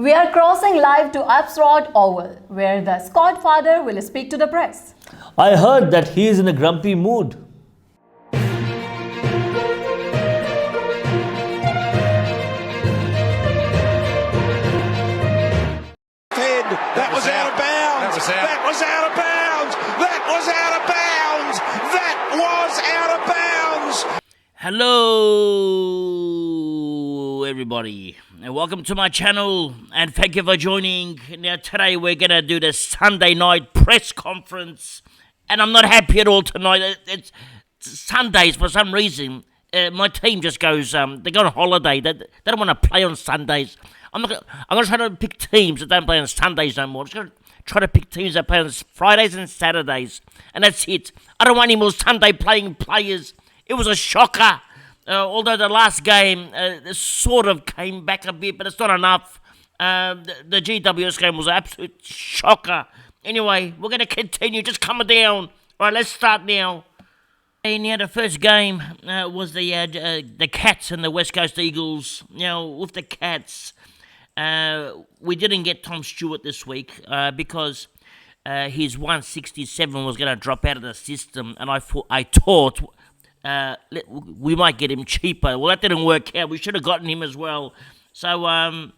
We are crossing live to Absrod Oval, where the Scodfather will speak to the press. I heard that he is in a grumpy mood. That was out of bounds. That was out of bounds. That was out of bounds. That was out of bounds. Hello, everybody, and welcome to my channel, and thank you for joining. Now, today we're going to do the Sunday night press conference, and I'm not happy at all tonight. It's Sundays, for some reason, my team just goes, they go on holiday. They don't want to play on Sundays. I'm going to try to pick teams that don't play on Sundays no more. I'm just going to try to pick teams that play on Fridays and Saturdays, and that's it. I don't want any more Sunday playing players. It was a shocker. Although the last game sort of came back a bit, but it's not enough. The GWS game was an absolute shocker. Anyway, we're going to continue. Just coming down. All right, let's start now. And now the first game was the Cats and the West Coast Eagles. Now, with the Cats, we didn't get Tom Stewart this week because his 167 was going to drop out of the system, and I thought we might get him cheaper. Well, that didn't work out. We should have gotten him as well. So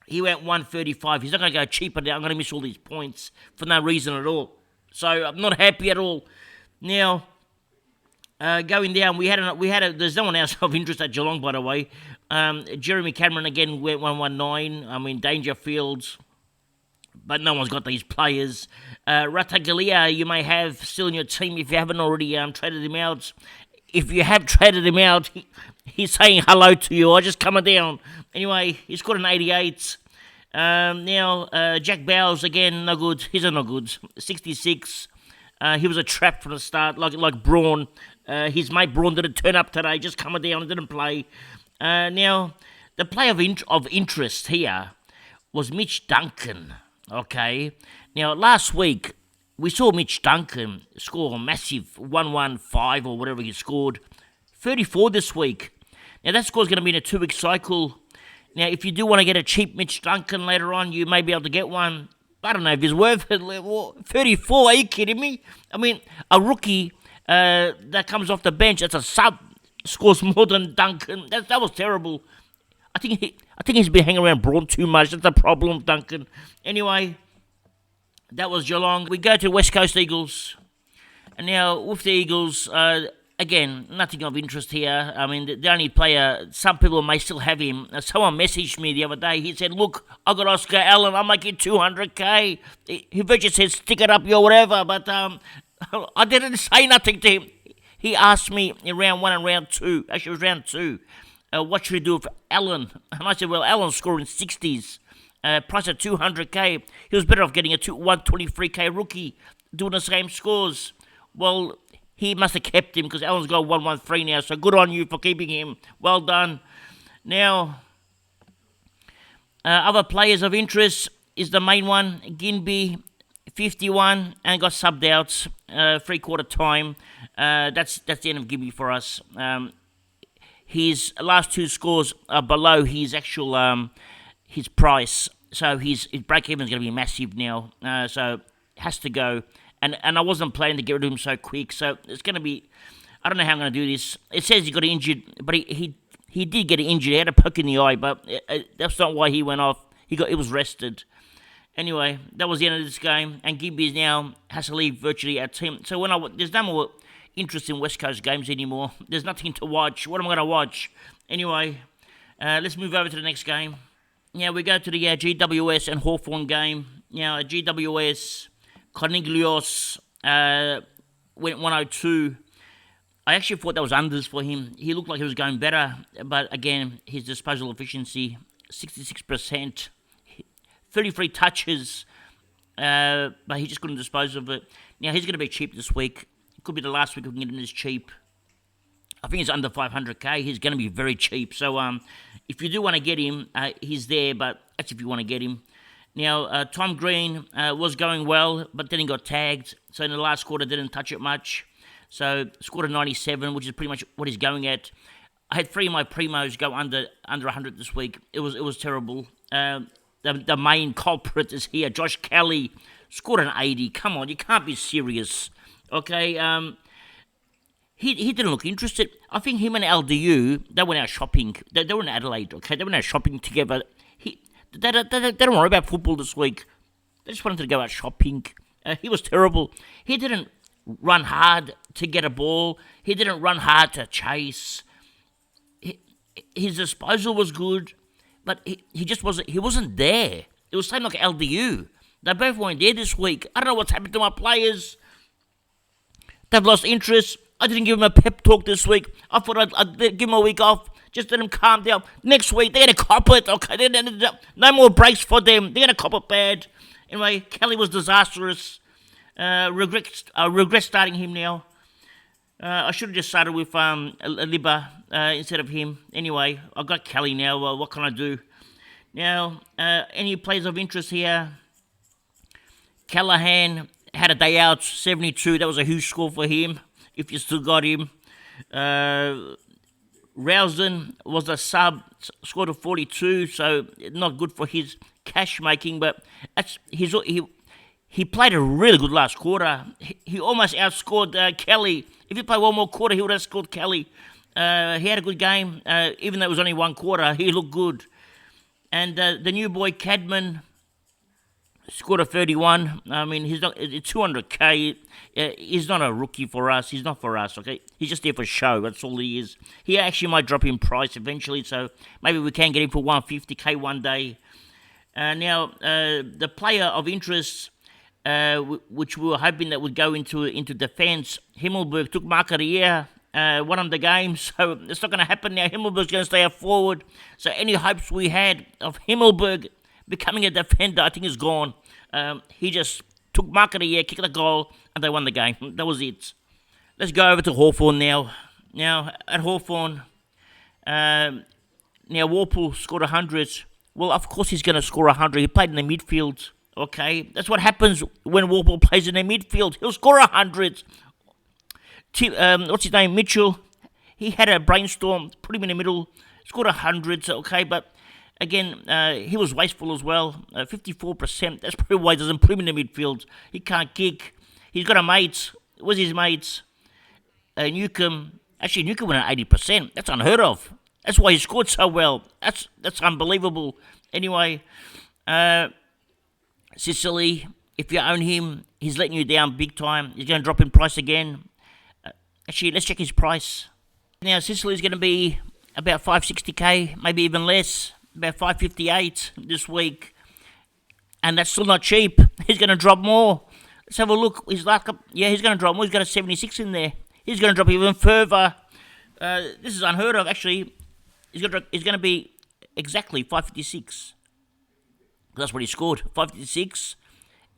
he went 135. He's not going to go cheaper now. I'm going to miss all these points for no reason at all. So I'm not happy at all. Now, going down, there's no one else of interest at Geelong, by the way. Jeremy Cameron again went 119. I mean, Dangerfields, but no one's got these players. Ratagalia, you may have still in your team if you haven't already traded him out. If you have traded him out, he's saying hello to you. I just coming down. Anyway, he scored an 88. Now, Jack Bowles, again, no good. He's a no good. 66. He was a trap from the start, like Braun. His mate Braun didn't turn up today, just coming down and didn't play. Now, the player of interest here was Mitch Duncan. Okay. Now, last week, we saw Mitch Duncan score a massive 115 or whatever he scored. 34 this week. Now, that score's going to be in a 2-week cycle. Now, if you do want to get a cheap Mitch Duncan later on, you may be able to get one. I don't know if he's worth it. 34, are you kidding me? I mean, a rookie that comes off the bench, that's a sub, scores more than Duncan. That was terrible. I think he's been hanging around Braun too much. That's the problem, Duncan. Anyway, that was Geelong. We go to West Coast Eagles. And now, with the Eagles, again, nothing of interest here. I mean, the only player, some people may still have him. Someone messaged me the other day. He said, look, I got Oscar Allen. I'm making $200K. He virtually said, stick it up, or whatever. But I didn't say nothing to him. He asked me in round 1 and round 2. Actually, it was round 2. What should we do for Allen? And I said, well, Allen's scoring 60s. Price of $200K. He was better off getting a 123K rookie doing the same scores. Well, he must have kept him because Allen's got 113 now. So good on you for keeping him. Well done. Now, other players of interest is the main one, Ginby, 51, and got subbed out 3/4 time. That's the end of Ginby for us. His last 2 scores are below his actual his price, so his break-even is going to be massive now. So has to go, and I wasn't planning to get rid of him so quick. So it's going to be, I don't know how I'm going to do this. It says he got injured, but he did get injured. He had a poke in the eye, but that's not why he went off. He was rested. Anyway, that was the end of this game, and Gibby now has to leave virtually our team. So there's no more interest in West Coast games anymore. There's nothing to watch. What am I going to watch? Anyway, let's move over to the next game. Now we go to the GWS and Hawthorn game. Now GWS, Cornelius went 102. I actually thought that was unders for him. He looked like he was going better, but again, his disposal efficiency, 66%. 33 touches, but he just couldn't dispose of it. Now, he's going to be cheap this week. It could be the last week we can get him this cheap. I think he's under 500K. He's going to be very cheap. So, if you do want to get him, he's there, but that's if you want to get him. Now, Tom Green was going well, but then he got tagged. So, in the last quarter, didn't touch it much. So, scored a 97, which is pretty much what he's going at. I had 3 of my primos go under 100 this week. It was terrible. the main culprit is here. Josh Kelly scored an 80. Come on, you can't be serious. Okay, he didn't look interested. I think him and LDU, they went out shopping. They were in Adelaide, okay? They went out shopping together. They don't worry about football this week. They just wanted to go out shopping. He was terrible. He didn't run hard to get a ball. He didn't run hard to chase. His disposal was good, but he just wasn't. He wasn't there. It was same like LDU. They both weren't there this week. I don't know what's happened to my players. They've lost interest. I didn't give them a pep talk this week. I thought I'd give them a week off. Just let them calm down. Next week, they're going to cop it, okay? No more breaks for them. They're going to cop it bad. Anyway, Kelly was disastrous. Regret starting him now. I should have just started with Libba instead of him. Anyway, I've got Kelly now. What can I do? Now, any players of interest here? Callahan had a day out, 72. That was a huge score for him, if you still got him. Rousden was a sub, scored a 42, so not good for his cash making, but he played a really good last quarter. He almost outscored Kelly. If he played one more quarter, he would have scored Kelly. He had a good game, even though it was only one quarter. He looked good. And the new boy, Cadman, scored a 31. I mean, he's not 200k. He's not a rookie for us. He's not for us, okay? He's just there for show. That's all he is. He actually might drop in price eventually, so maybe we can get him for 150k one day. Now, the player of interest, which we were hoping that would go into defence, Himmelberg took mark of the year, won on the game, so it's not going to happen now. Himmelberg's going to stay up forward. So any hopes we had of Himmelberg becoming a defender, I think is gone. He just took mark of the year, kicked the goal, and they won the game. That was it. Let's go over to Hawthorn now. Now, at Hawthorn, now Warple scored 100. Well, of course he's going to score 100. He played in the midfield, okay? That's what happens when Warple plays in the midfield. He'll score 100. What's his name? Mitchell. He had a brainstorm, put him in the middle, scored 100, okay? But again, he was wasteful as well. 54%. That's probably why he doesn't put him in the midfield. He can't kick. He's got a mate. Where's his mates? Newcomb. Actually, Newcomb went at 80%. That's unheard of. That's why he scored so well. That's unbelievable. Anyway, Sicily, if you own him, he's letting you down big time. He's going to drop in price again. Actually, let's check his price. Now, Sicily's going to be about 560k, maybe even less. About 558 this week. And that's still not cheap. He's going to drop more. Let's have a look. He's going to drop more. He's got a 76 in there. He's going to drop even further. This is unheard of, actually. He's going to be exactly 556. That's what he scored, 556.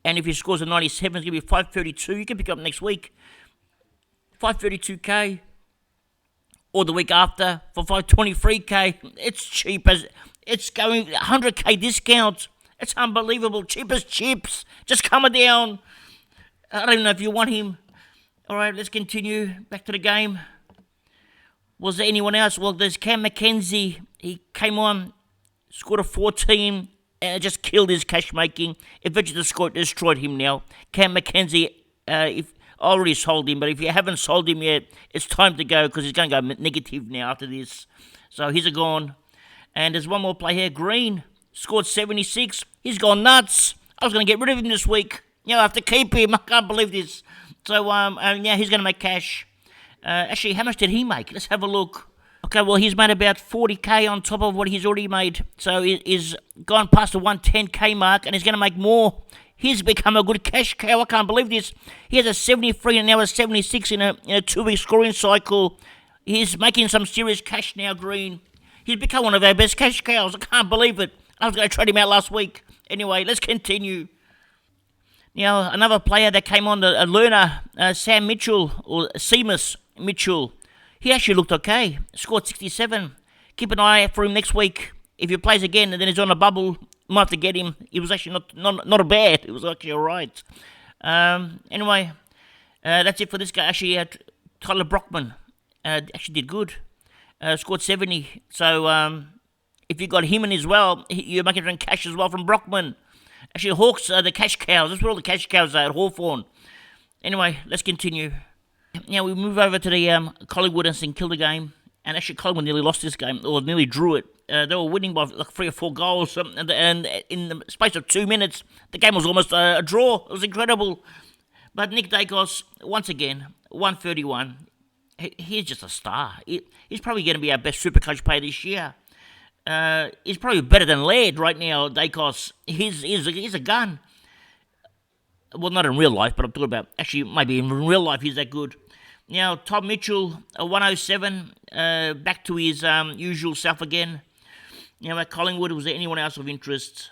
And if he scores a 97, it's going to be 532. You can pick up next week. 532k. Or the week after for 523k. It's cheap as... It's going 100k discount. It's unbelievable. Cheap as chips. Just coming down. I don't even know if you want him. All right, let's continue. Back to the game. Was there anyone else? Well, there's Cam McKenzie. He came on, scored a 14, and just killed his cash making. Eventually destroyed him now. Cam McKenzie, if I already sold him, but if you haven't sold him yet, it's time to go because he's going to go negative now after this. So he's a gone. And there's one more player here, Green, scored 76. He's gone nuts. I was going to get rid of him this week. I have to keep him. I can't believe this. So, he's going to make cash. Actually, how much did he make? Let's have a look. Okay, well, he's made about 40k on top of what he's already made. So he's gone past the 110k mark, and he's going to make more. He's become a good cash cow. I can't believe this. He has a 73 and now a 76 in a 2-week scoring cycle. He's making some serious cash now, Green. He's become one of our best cash cows. I can't believe it. I was going to trade him out last week. Anyway, let's continue. Now, another player that came on, a learner, Sam Mitchell, or Seamus Mitchell. He actually looked okay. Scored 67. Keep an eye out for him next week. If he plays again and then he's on a bubble, might have to get him. He was actually not a bad. It was actually all right. Anyway, that's it for this guy. Actually, Tyler Brockman actually did good. Scored 70. So If you got him in as well, you're making some cash as well from Brockman. Actually, Hawks are the cash cows. That's where all the cash cows are at Hawthorn. Anyway, let's continue. Now we move over to the Collingwood and St Kilda game. And actually, Collingwood nearly lost this game, or nearly drew it. They were winning by like 3 or 4 goals. And in the space of 2 minutes, the game was almost a draw. It was incredible. But Nick Dacos, once again, 131. He's just a star. He's probably going to be our best Supercoach player this year. He's probably better than Laird right now, Dacos. He's a gun. Well, not in real life, but I'm talking about, actually, maybe in real life he's that good. Now, Tom Mitchell, 107, back to his usual self again. Now, at Collingwood, was there anyone else of interest?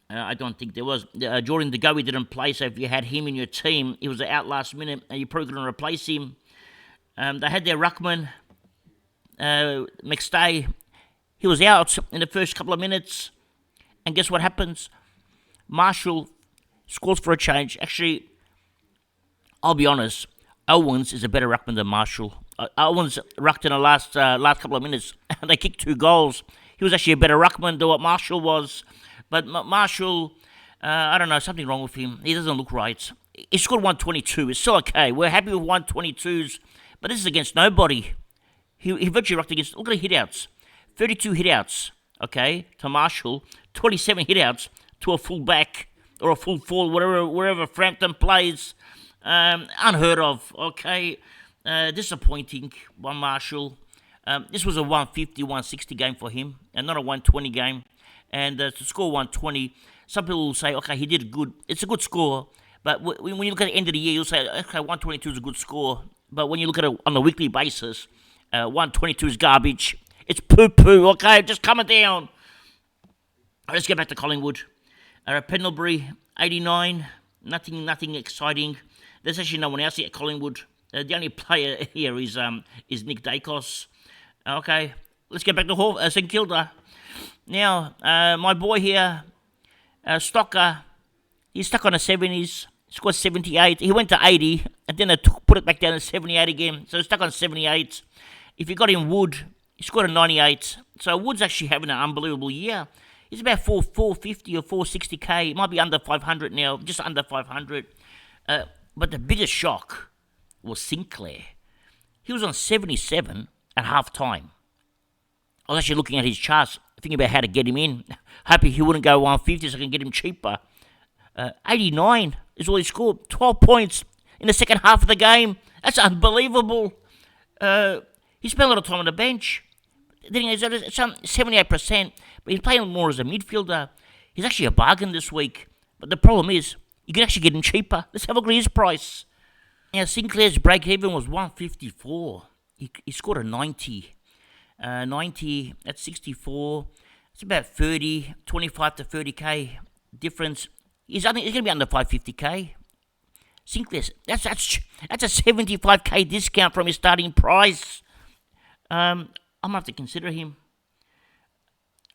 I don't think there was. Jordan De Goey didn't play, so if you had him in your team, he was out last minute, and you probably couldn't replace him. They had their ruckman, McStay. He was out in the first couple of minutes, and guess what happens? Marshall scores for a change. Actually, I'll be honest, Owens is a better ruckman than Marshall. Owens rucked in the last couple of minutes, and they kicked 2 goals. He was actually a better ruckman than what Marshall was. But Marshall, I don't know, something wrong with him. He doesn't look right. He scored 122. It's still okay. We're happy with 122s, but this is against nobody. He virtually rucked against, look at the hitouts. 32 hitouts, okay, to Marshall. 27 hitouts to a full back or a full forward, wherever Frampton plays. Unheard of, okay. Disappointing by Marshall. This was a 150, 160 game for him, and not a 120 game. And to score 120, some people will say, okay, he did good. It's a good score. But when you look at the end of the year, you'll say, okay, 122 is a good score. But when you look at it on a weekly basis, 122 is garbage. It's poo-poo, okay? Just calm it down. Let's get back to Collingwood. Pendlebury, 89. Nothing exciting. There's actually no one else here at Collingwood. The only player here is Nick Dacos. Okay, let's get back to St Kilda. Now, my boy here, Stocker, he's stuck on the 70s. He scored 78. He went to 80, and then they put it back down to 78 again. So he's stuck on 78. If you got him Wood, he scored a 98. So Wood's actually having an unbelievable year. He's about 450 or 460k. It might be under 500 now, just under 500. But the biggest shock was Sinclair. He was on 77 at half time. I was actually looking at his charts, thinking about how to get him in. Hoping he wouldn't go 150 so I can get him cheaper. 89 is all he scored. 12 points in the second half of the game. That's unbelievable. He spent a lot of time on the bench. It's 78%, but he's playing more as a midfielder. He's actually a bargain this week. But the problem is, you can actually get him cheaper. Let's have a look at his price. Now, Sinclair's break-even was 154. He scored a 90. 90 at 64. It's about 30, 25 to 30k difference. He's going to be under 550k. Sinclair's, that's a 75k discount from his starting price. I'm going to have to consider him.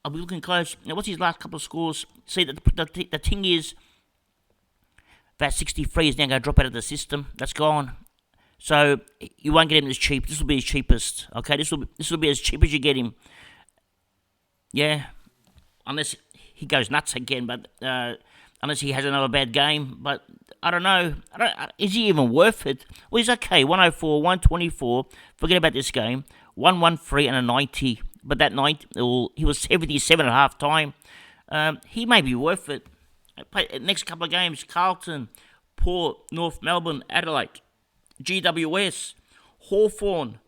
I'll be looking close. Now, what's his last couple of scores? See, the thing is, that 63 is now going to drop out of the system. That's gone. So you won't get him as cheap. This will be his cheapest. Okay, this will be as cheap as you get him. Yeah, unless he goes nuts again. But unless he has another bad game. But I don't know. Is he even worth it? Well, he's okay. 104, 124. Forget about this game. 113 and a 90. But that 90, he was 77 at half time. He may be worth it. Next couple of games, Carlton, Port, North Melbourne, Adelaide, GWS, Hawthorn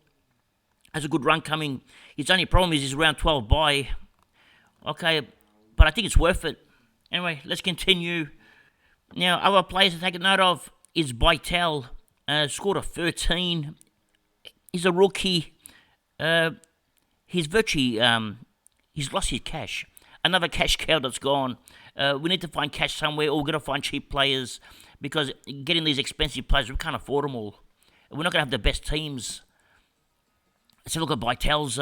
has a good run coming. His only problem is he's round 12 bye. Okay, but I think it's worth it. Anyway, let's continue. Now, other players to take a note of is Bytel. Scored a 13. He's a rookie. He's virtually, he's lost his cash. Another cash cow that's gone. We need to find cash somewhere, or we're going to find cheap players, because getting these expensive players, we can't afford them all. We're not going to have the best teams. Let's have a look at Bytel's.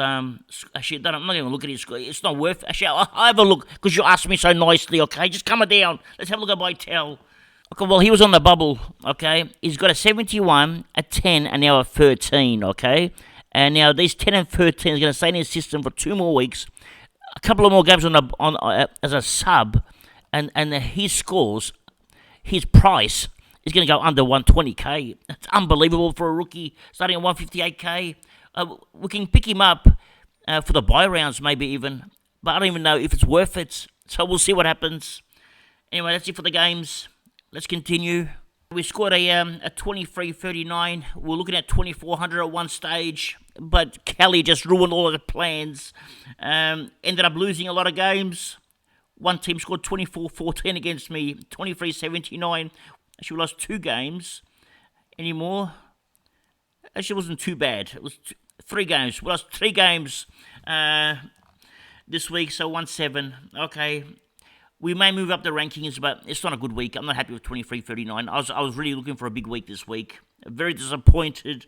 Actually, I'm not going to look at his score. It's not worth. Actually, I'll have a look, because you asked me so nicely. Okay, just calm it down. Let's have a look at Bytel. Okay, well, he was on the bubble. Okay, he's got a 71, a 10, and now a 13. Okay, and now these 10 and 13 is going to stay in his system for 2 more weeks. a couple of more games as a sub, and his scores, his price is going to go under 120k. That's unbelievable for a rookie starting at 158k. We can pick him up for the buy rounds, maybe even, but I don't even know if it's worth it. So we'll see what happens. Anyway, that's it for the games. Let's continue. We scored a 23.39. We were looking at 2400 at one stage, but Kelly just ruined all of the plans. Ended up losing a lot of games. One team scored 24-14 against me, 23-79. Actually, we lost 2 games. Any more? Actually, it wasn't too bad. It was 3 games. We lost 3 games this week, so 1-7. Okay. We may move up the rankings, but it's not a good week. I'm not happy with 23-39. I was really looking for a big week this week. Very disappointed.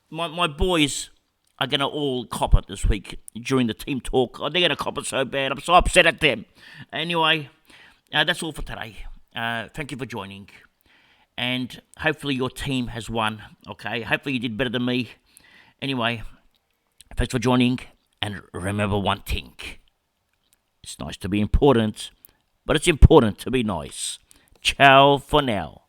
My boys are going to all cop it this week during the team talk. Oh, they're going to cop it so bad. I'm so upset at them. Anyway, that's all for today. Thank you for joining. And hopefully your team has won, okay? Hopefully you did better than me. Anyway, thanks for joining. And remember one thing. It's nice to be important, but it's important to be nice. Ciao for now.